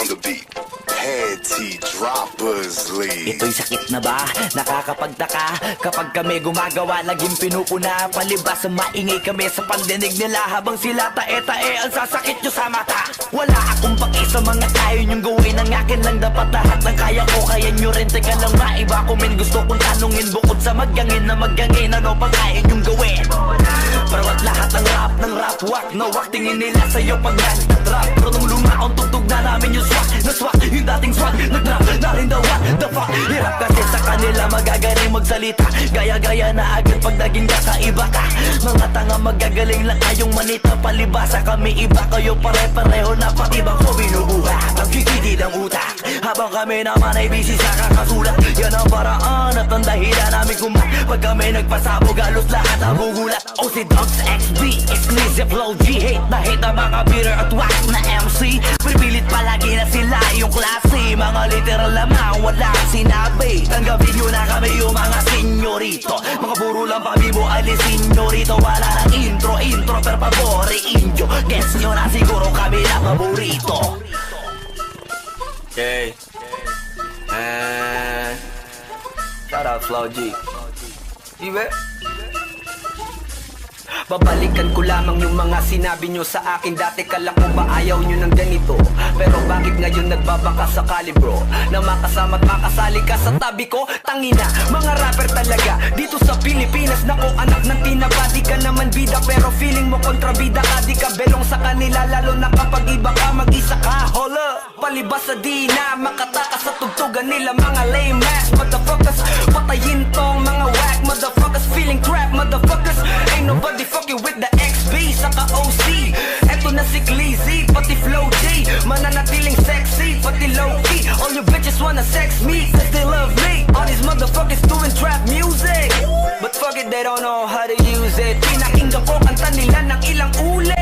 on the beat. Panty droppers lead. Ito'y sakit na ba? Nakakapagtaka kapag kami gumagawa, laging pinupuna. Palibas sa maingay kami sa pandinig nila, habang sila tae-tae ang sasakit nyo sa mata. Wala akong paki sa mga kaya nyong gawin, ang akin lang dapat lahat ng kaya ko. Kaya nyo rin, teka lang maiba ko men. Gusto kong tanungin bukod sa magyangin na magyangin, ano pa kaya nyong gawin? Pero at lahat ng rap, wak na wak, tingin nila sa'yo pag nag-trap. Pero nung lumaon, tugtog na namin yung swak na swak, yung dating swag, nag-trap na rin daw what the fuck. Hirap kasi sa kanila magagaling magsalita, gaya-gaya na agad pag naging kakaiba ka. Mga tanga magagaling lang kayong manita, palibasa kami iba, kayo pare-pareho na pati bang ko binubuhat. Ang kikitid ang utak, habang kami naman ay busy sa kakasulat. Yan ang paraan at ang dahilan namin kumat. Pag kami nagpasabog, halos lahat ang bugulat. O si Dogs XB, exclusive flow G, hate na hate ang mga bitter at wax na MC. Pripilit palagi na sila yung klase, mga literal lamang wala kang sinabi. Tanggapin nyo na kami yung mga senyorito, mga puro lang pabibo alis senyorito. Wala nang intro, per favore inyo, guess nyo na siguro kami na paborito. Okay, shout out Flow G. Ibe? Babalikan ko lamang yung mga sinabi nyo sa akin dati. Kala ko ba ayaw nyo ng ganito? Pero bakit ngayon nagbabaka sakali bro, na makasama at makasali ka sa tabi ko? Tangina, mga rapper talaga dito sa Pilipinas. Nako anak ng tinapa, di ka naman bida, pero feeling mo kontrabida ka. Di ka belong sa kanila, lalo na kapag iba ka, mag-isa ka. Hola, palibas sa di na makataka sa tugtugan nila, mga lame ass motherfuckers. Patayin tong mga whack motherfuckers, feeling crap motherfuckers. Ain't nobody fucking with the XB, saka OC. Eto na si Glizzy, pati Flow J, mananatiling sexy, pati low-key. All you bitches wanna sex me, cause they love me. All these motherfuckers doing trap music, but fuck it, they don't know how to use it. Pinakinggan ko kanta nila ng ilang uli,